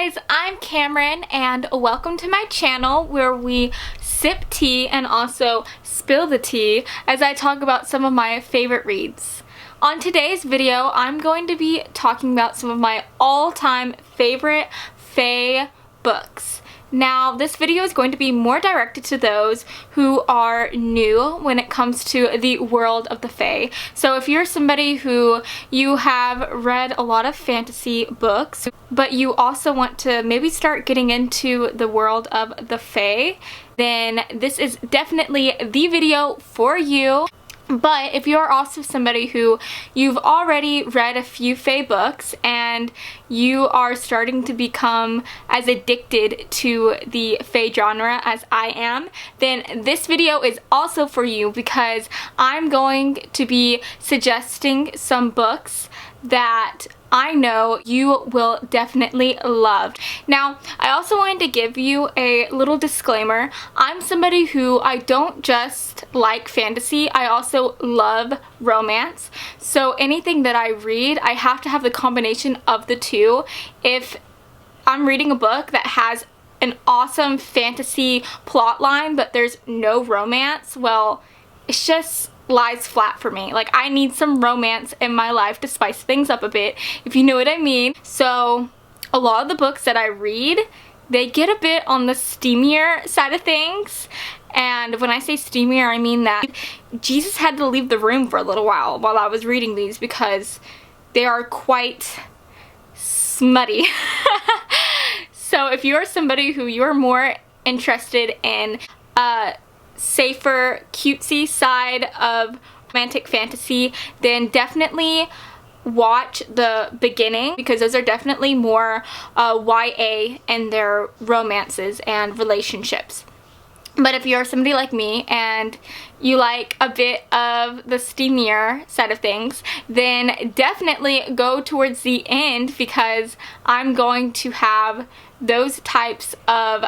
guys, I'm Cameron and welcome to my channel where we sip tea and also spill the tea as I talk about some of my favorite reads. On today's video, I'm going to be talking about some of my all-time favorite fae books. Now, this video is going to be more directed to those who are new when it comes to the world of the fae. So if you're somebody who you have read a lot of fantasy books, but you also want to maybe start getting into the world of the fae, then this is definitely the video for you. But if you're also somebody who you've already read a few fae books and you are starting to become as addicted to the fae genre as I am, then this video is also for you because I'm going to be suggesting some books that I know you will definitely love. Now, I also wanted to give you a little disclaimer. I'm somebody who I don't just like fantasy, I also love romance. So anything that I read, I have to have the combination of the two. If I'm reading a book that has an awesome fantasy plot line but there's no romance, well, it's just lies flat for me. Like, I need some romance in my life to spice things up a bit, if you know what I mean. So a lot of the books that I read, they get a bit on the steamier side of things. And when I say steamier, I mean that Jesus had to leave the room for a little while I was reading these because they are quite smutty. So if you're somebody who you're more interested in safer, cutesy side of romantic fantasy, then definitely watch the beginning because those are definitely more YA in their romances and relationships. But if you're somebody like me and you like a bit of the steamier side of things, then definitely go towards the end because I'm going to have those types of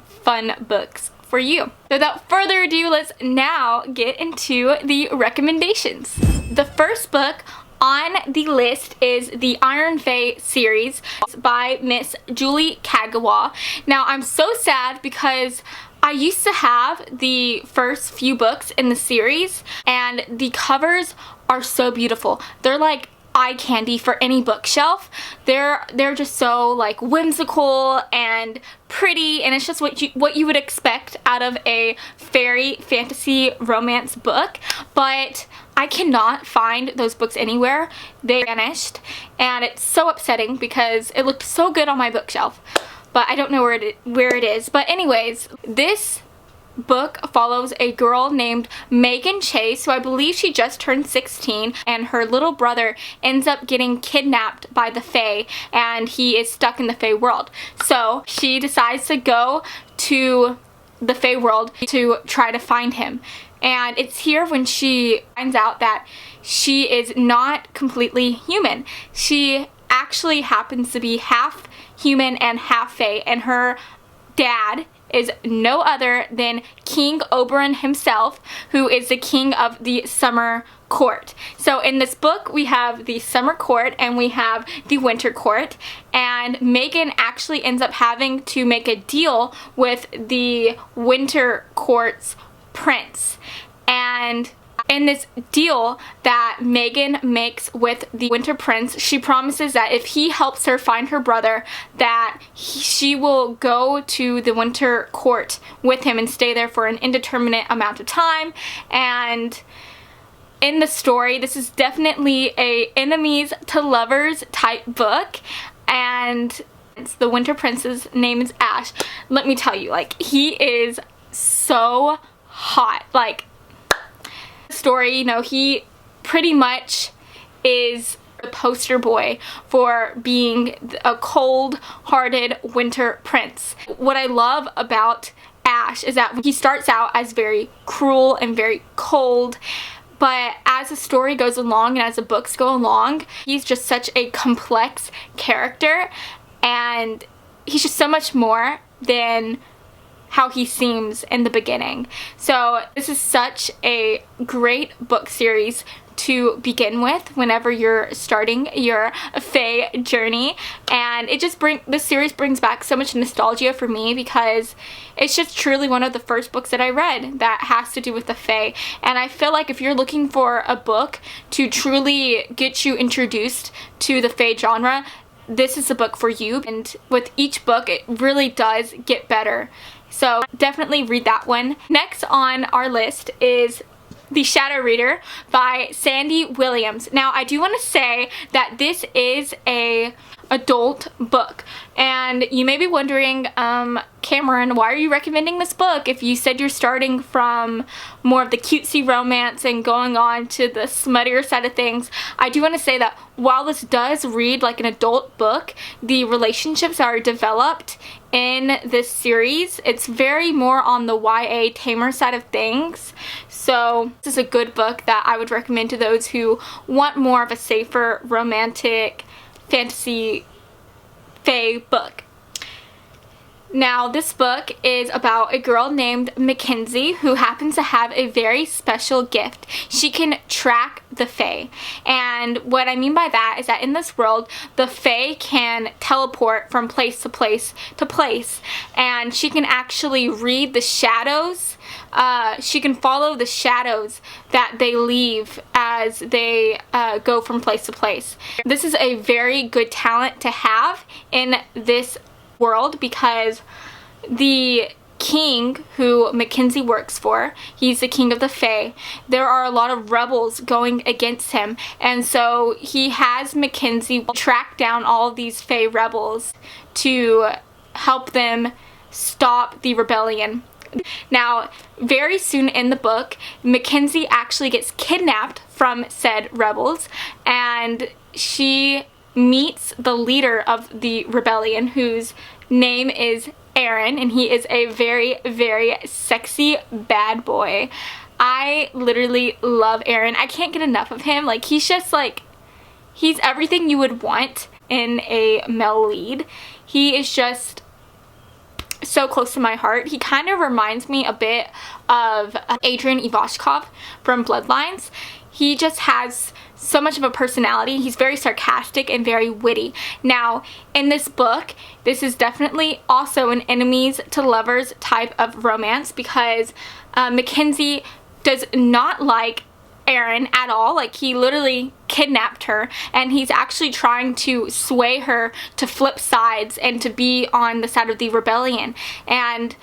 fun books for you. So without further ado, let's now get into the recommendations. The first book on the list is the Iron Fae series by Miss Julie Kagawa. Now, I'm so sad because I used to have the first few books in the series and the covers are so beautiful. They're like eye candy for any bookshelf. They're just so like whimsical and pretty, and it's just what you would expect out of a fairy fantasy romance book. But I cannot find those books anywhere. They vanished and it's so upsetting because it looked so good on my bookshelf, but I don't know where it is. But anyways, this book follows a girl named Megan Chase, who I believe she just turned 16, and her little brother ends up getting kidnapped by the Fae and he is stuck in the Fae world. So she decides to go to the Fae world to try to find him. And it's here when she finds out that she is not completely human. She actually happens to be half human and half Fae, and her dad is no other than King Oberon himself, who is the king of the Summer Court. So in this book, we have the Summer Court and we have the Winter Court, and Megan actually ends up having to make a deal with the Winter Court's prince. And in this deal that Megan makes with the Winter Prince, she promises that if he helps her find her brother, that she will go to the Winter Court with him and stay there for an indeterminate amount of time. And in the story, this is definitely a enemies to lovers type book, and the Winter Prince's name is Ash. Let me tell you, like, he is so hot. Like, story, you know, he pretty much is the poster boy for being a cold-hearted winter prince. What I love about Ash is that he starts out as very cruel and very cold, but as the story goes along and as the books go along, he's just such a complex character, and he's just so much more than how he seems in the beginning. So this is such a great book series to begin with whenever you're starting your fae journey, and this series brings back so much nostalgia for me because it's just truly one of the first books that I read that has to do with the fae. And I feel like if you're looking for a book to truly get you introduced to the fae genre, this is the book for you. And with each book, it really does get better. So definitely read that one. Next on our list is The Shadow Reader by Sandy Williams. Now, I do want to say that this is a adult book, and you may be wondering, Cameron, why are you recommending this book if you said you're starting from more of the cutesy romance and going on to the smuttier side of things? I do want to say that while this does read like an adult book, the relationships are developed in this series. It's very more on the YA tamer side of things. So this is a good book that I would recommend to those who want more of a safer romantic fantasy fae book. Now, this book is about a girl named Mackenzie who happens to have a very special gift. She can track the fae. And what I mean by that is that in this world, the fae can teleport from place to place to place. And she can actually read the shadows. She can follow the shadows that they leave as they go from place to place. This is a very good talent to have in this world because the king who Mackenzie works for, he's the king of the fae, there are a lot of rebels going against him, and so he has Mackenzie track down all of these fae rebels to help them stop the rebellion. Now, very soon in the book, Mackenzie actually gets kidnapped from said rebels, and she meets the leader of the rebellion, whose name is Aaron, and he is a very, very sexy bad boy. I literally love Aaron. I can't get enough of him. Like, he's just like, he's everything you would want in a male lead. He is just so close to my heart. He kind of reminds me a bit of Adrian Ivashkov from Bloodlines. He just has so much of a personality. He's very sarcastic and very witty. Now, in this book, this is definitely also an enemies to lovers type of romance because Mackenzie does not like Aaron at all. Like, he literally kidnapped her, and he's actually trying to sway her to flip sides and to be on the side of the rebellion. And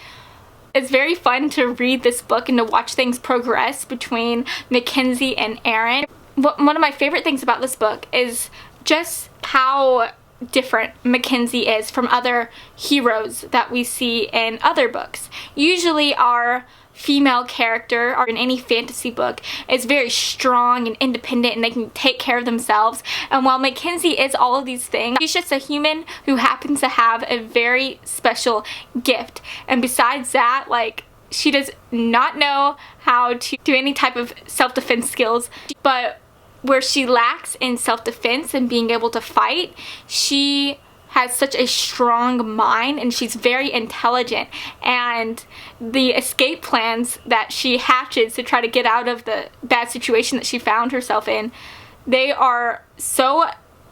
it's very fun to read this book and to watch things progress between Mackenzie and Aaron. One of my favorite things about this book is just how different Mackenzie is from other heroes that we see in other books. Usually our female character, or in any fantasy book, is very strong and independent and they can take care of themselves. And while Mackenzie is all of these things, she's just a human who happens to have a very special gift. And besides that, like, she does not know how to do any type of self-defense skills, but where she lacks in self-defense and being able to fight, she has such a strong mind and she's very intelligent, and the escape plans that she hatches to try to get out of the bad situation that she found herself in, they are so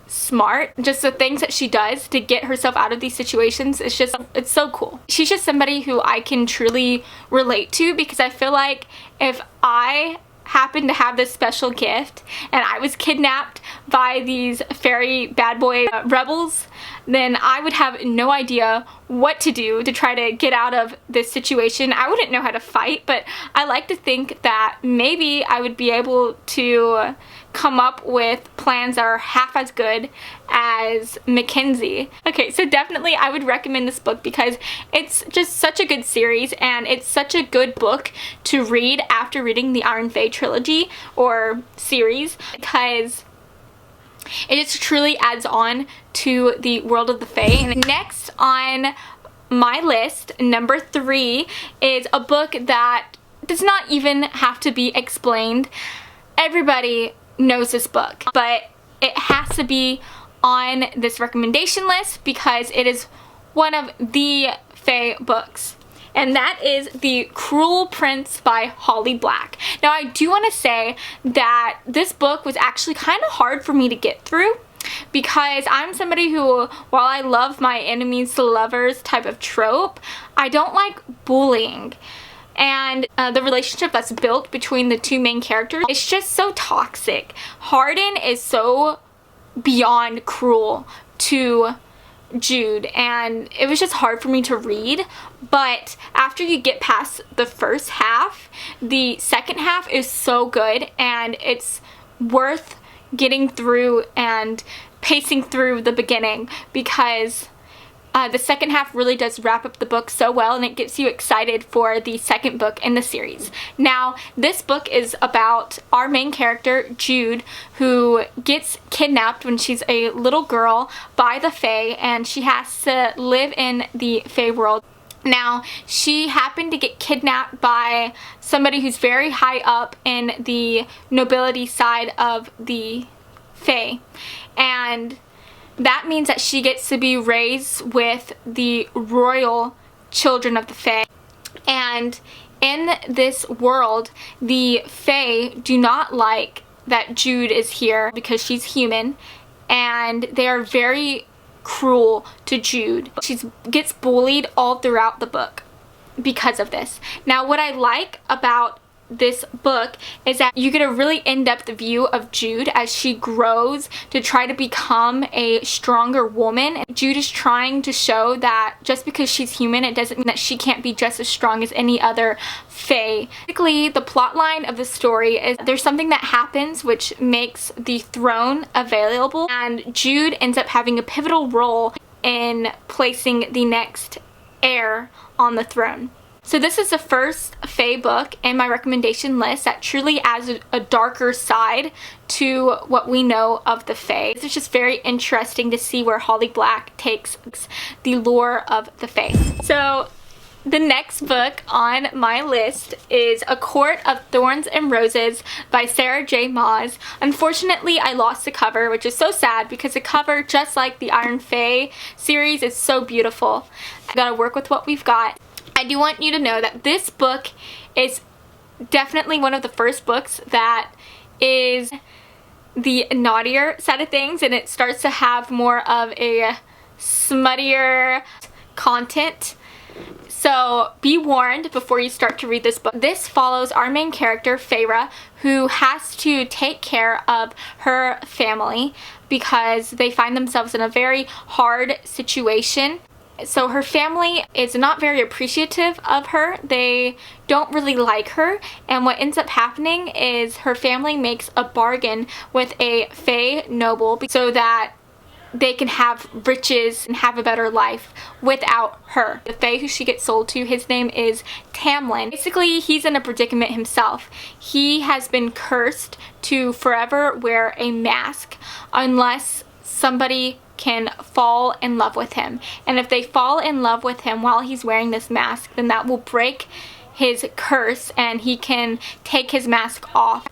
smart. Just the things that she does to get herself out of these situations, it's so cool. She's just somebody who I can truly relate to, because I feel like if I happened to have this special gift and I was kidnapped by these fairy bad boy rebels, then I would have no idea what to do to try to get out of this situation. I wouldn't know how to fight, but I like to think that maybe I would be able to come up with plans that are half as good as Mackenzie. Okay, so definitely I would recommend this book because it's just such a good series, and it's such a good book to read after reading the Iron Fae trilogy or series, because it just truly adds on to the world of the Fae. And next on my list, number 3, is a book that does not even have to be explained. Everybody knows this book, but it has to be on this recommendation list because it is one of the Fae books. and that is The Cruel Prince by Holly Black. Now, I do want to say that this book was actually kind of hard for me to get through, because I'm somebody who, while I love my enemies to lovers type of trope, I don't like bullying. And the relationship that's built between the two main characters is just so toxic. Hardin is so beyond cruel to Jude, and it was just hard for me to read. But after you get past the first half, the second half is so good, and it's worth getting through and pacing through the beginning, because the second half really does wrap up the book so well, and it gets you excited for the second book in the series. Now, this book is about our main character, Jude, who gets kidnapped when she's a little girl by the Fae, and she has to live in the Fae world. Now, she happened to get kidnapped by somebody who's very high up in the nobility side of the Fae, and that means that she gets to be raised with the royal children of the Fae. And in this world, the Fae do not like that Jude is here because she's human, and they are very cruel to Jude. She gets bullied all throughout the book because of this. Now, what I like about this book is that you get a really in-depth view of Jude as she grows to try to become a stronger woman. Jude is trying to show that just because she's human, it doesn't mean that she can't be just as strong as any other Fae. Basically, the plot line of the story is there's something that happens which makes the throne available, and Jude ends up having a pivotal role in placing the next heir on the throne. So this is the first Fae book in my recommendation list that truly adds a darker side to what we know of the Fae. It's just very interesting to see where Holly Black takes the lore of the Fae. So the next book on my list is A Court of Thorns and Roses by Sarah J. Maas. Unfortunately, I lost the cover, which is so sad because the cover, just like the Iron Fae series, is so beautiful. I gotta work with what we've got. I do want you to know that this book is definitely one of the first books that is the naughtier side of things, and it starts to have more of a smuttier content. So be warned before you start to read this book. This follows our main character, Feyre, who has to take care of her family because they find themselves in a very hard situation. So her family is not very appreciative of her. They don't really like her, and what ends up happening is her family makes a bargain with a Fae noble so that they can have riches and have a better life without her. The Fae who she gets sold to, his name is Tamlin. Basically, he's in a predicament himself. He has been cursed to forever wear a mask unless somebody can fall in love with him. And if they fall in love with him while he's wearing this mask, then that will break his curse and he can take his mask off.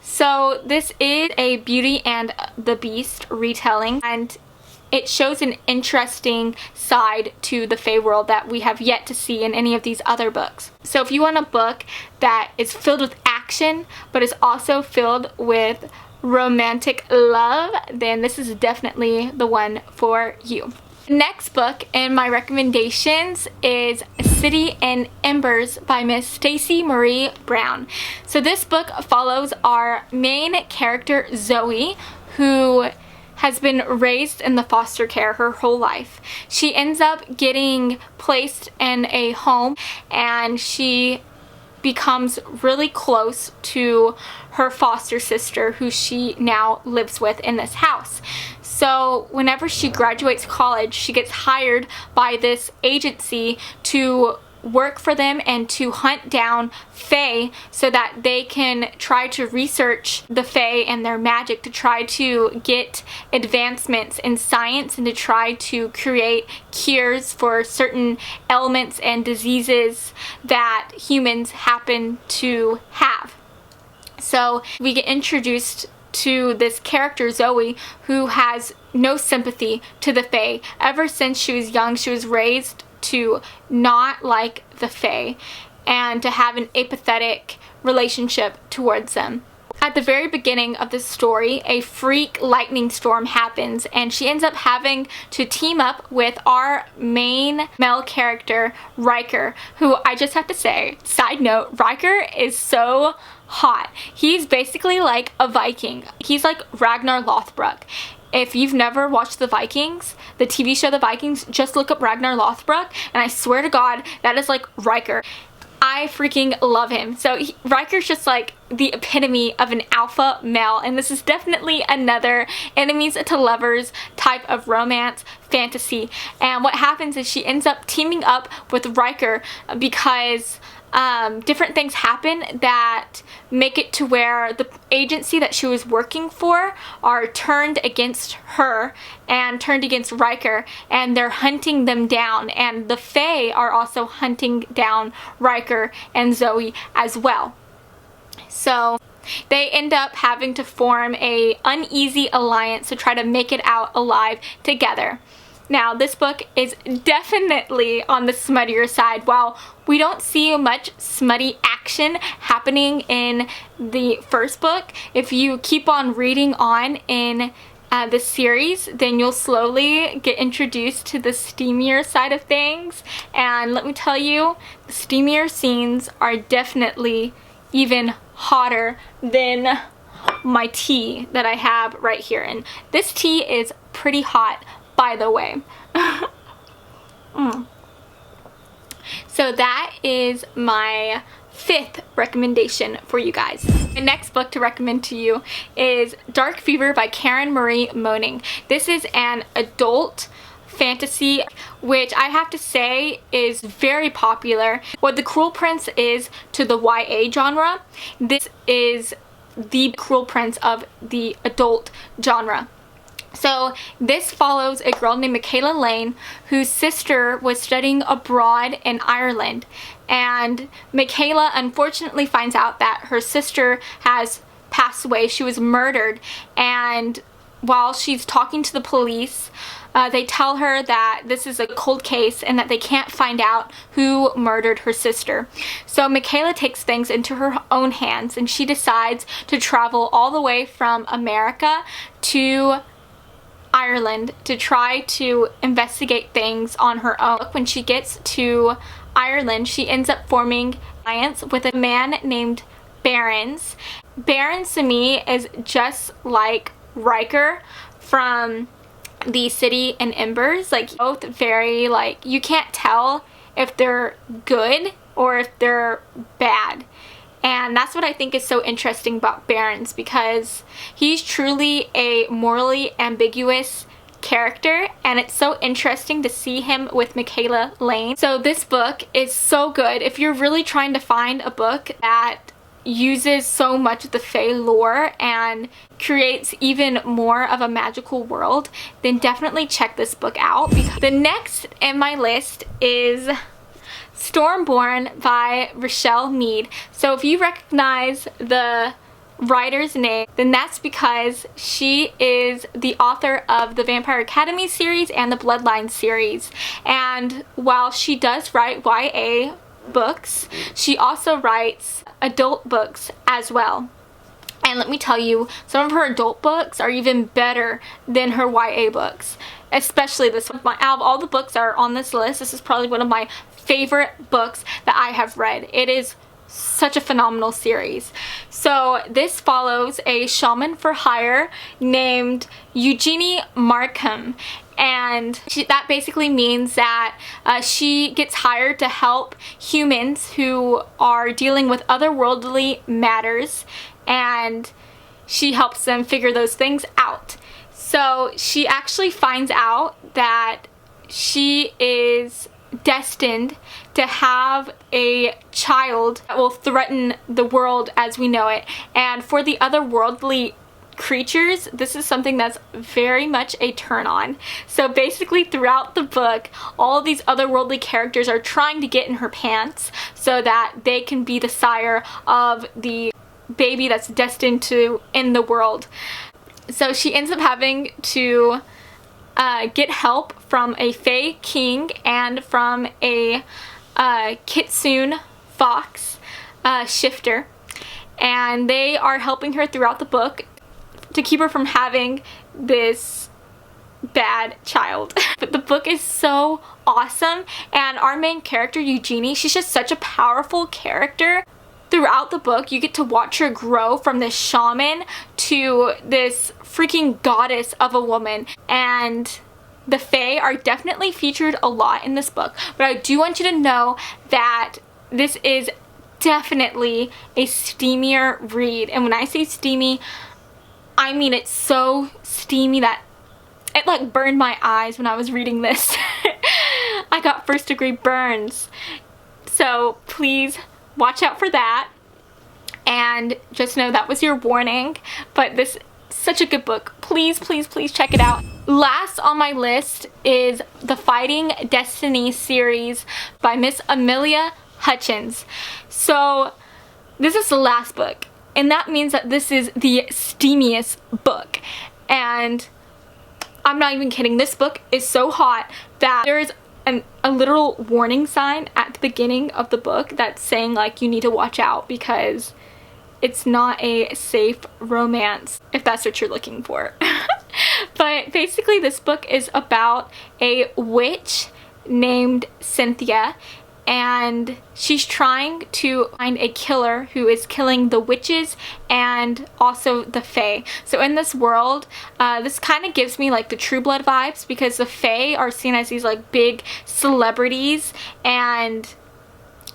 So this is a Beauty and the Beast retelling, and it shows an interesting side to the Fae world that we have yet to see in any of these other books. So if you want a book that is filled with action but is also filled with romantic love, then this is definitely the one for you. Next book in my recommendations is City in Embers by Miss Stacey Marie Brown. So this book follows our main character, Zoe, who has been raised in the foster care her whole life. She ends up getting placed in a home, and she becomes really close to her foster sister, who she now lives with in this house. So whenever she graduates college, she gets hired by this agency to work for them and to hunt down Fae so that they can try to research the Fae and their magic to try to get advancements in science and to try to create cures for certain ailments and diseases that humans happen to have. So we get introduced to this character, Zoe, who has no sympathy to the Fae. Ever since she was young, she was raised to not like the Fae and to have an apathetic relationship towards them. At the very beginning of this story, a freak lightning storm happens, and she ends up having to team up with our main male character, Riker, who I just have to say, side note, Riker is so hot. He's basically like a Viking. He's like Ragnar Lothbrok. If you've never watched The Vikings, the TV show The Vikings, just look up Ragnar Lothbrok, and I swear to God, that is like Riker. I freaking love him. So Riker's just like the epitome of an alpha male, and this is definitely another enemies to lovers type of romance fantasy. And what happens is she ends up teaming up with Riker because different things happen that make it to where the agency that she was working for are turned against her and turned against Riker, and they're hunting them down, and the Fae are also hunting down Riker and Zoe as well. So they end up having to form a uneasy alliance to try to make it out alive together. Now, this book is definitely on the smuttier side. While we don't see much smutty action happening in the first book, if you keep on reading on in this series, then you'll slowly get introduced to the steamier side of things. And let me tell you, the steamier scenes are definitely even hotter than my tea that I have right here. And this tea is pretty hot, by the way. So that is my 5th recommendation for you guys. The next book to recommend to you is Dark Fever by Karen Marie Moning. This is an adult fantasy, which I have to say is very popular. What The Cruel Prince is to the YA genre, this is the Cruel Prince of the adult genre. So this follows a girl named Michaela Lane whose sister was studying abroad in Ireland, and Michaela unfortunately finds out that her sister has passed away. She was murdered, and while she's talking to the police, they tell her that this is a cold case and that they can't find out who murdered her sister. So Michaela takes things into her own hands, and she decides to travel all the way from America to Ireland to try to investigate things on her own. When she gets to Ireland, she ends up forming an alliance with a man named Barons. Barons to me is just like Riker from the City and Embers. Like, both very, like, you can't tell if they're good or if they're bad. And that's what I think is so interesting about Barons, because he's truly a morally ambiguous character, and it's so interesting to see him with Michaela Lane. So this book is so good. If you're really trying to find a book that uses so much of the Fae lore and creates even more of a magical world, then definitely check this book out. The next in my list is Stormborn by Rochelle Mead. So if you recognize the writer's name, then that's because she is the author of the Vampire Academy series and the Bloodline series. And while she does write YA books, she also writes adult books as well. And let me tell you, some of her adult books are even better than her YA books. Especially this one. Out of all the books that are on this list, this is probably one of my favorite books that I have read. It is such a phenomenal series. So this follows a shaman for hire named Eugenie Markham, and that basically means that she gets hired to help humans who are dealing with otherworldly matters, and she helps them figure those things out. So she actually finds out that she is destined to have a child that will threaten the world as we know it. And for the otherworldly creatures, this is something that's very much a turn on. So basically throughout the book, all of these otherworldly characters are trying to get in her pants so that they can be the sire of the baby that's destined to end the world. So she ends up having to get help from a Fae King and from a Kitsune Fox shifter, and they are helping her throughout the book to keep her from having this bad child. But the book is so awesome, and our main character Eugenie, she's just such a powerful character. Throughout the book you get to watch her grow from this shaman to this freaking goddess of a woman, and the Fae are definitely featured a lot in this book. But I do want you to know that this is definitely a steamier read, and when I say steamy, I mean it's so steamy that it like burned my eyes when I was reading this. I got first-degree burns. So please watch out for that, and just know that was your warning. But this is such a good book. Please, please, please check it out. Last on my list is the Fighting Destiny series by Miss Amelia Hutchins. So this is the last book, and that means that this is the steamiest book. And I'm not even kidding, this book is so hot that there's a literal warning sign at the beginning of the book that's saying like you need to watch out because it's not a safe romance, if that's what you're looking for. But basically this book is about a witch named Cynthia, and she's trying to find a killer who is killing the witches and also the Fae. So in this world, this kind of gives me like the True Blood vibes, because the Fae are seen as these like big celebrities, and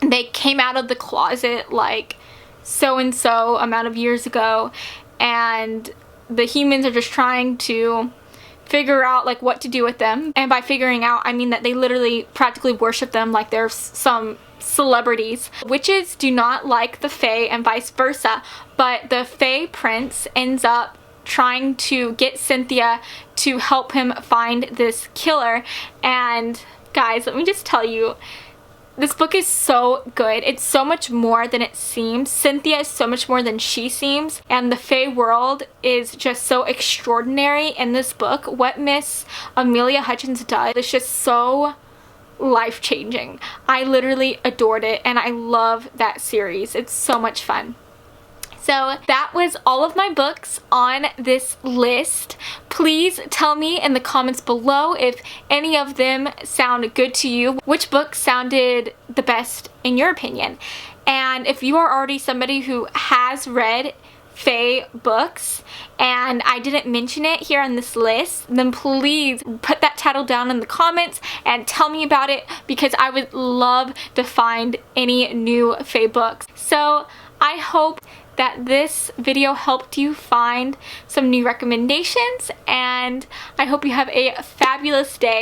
they came out of the closet like so and so amount of years ago, and the humans are just trying to figure out like what to do with them. And by figuring out, I mean that they literally practically worship them like they're some celebrities. Witches do not like the Fae and vice versa, but the Fae prince ends up trying to get Cynthia to help him find this killer. And guys, let me just tell you, this book is so good. It's so much more than it seems. Cynthia is so much more than she seems, and the Fae world is just so extraordinary in this book. What Miss Amelia Hutchins does is just so life-changing. I literally adored it, and I love that series. It's so much fun. So that was all of my books on this list. Please tell me in the comments below if any of them sound good to you. Which book sounded the best in your opinion? And if you are already somebody who has read Fae books and I didn't mention it here on this list, then please put that title down in the comments and tell me about it, because I would love to find any new Fae books. So I hope that this video helped you find some new recommendations, and I hope you have a fabulous day.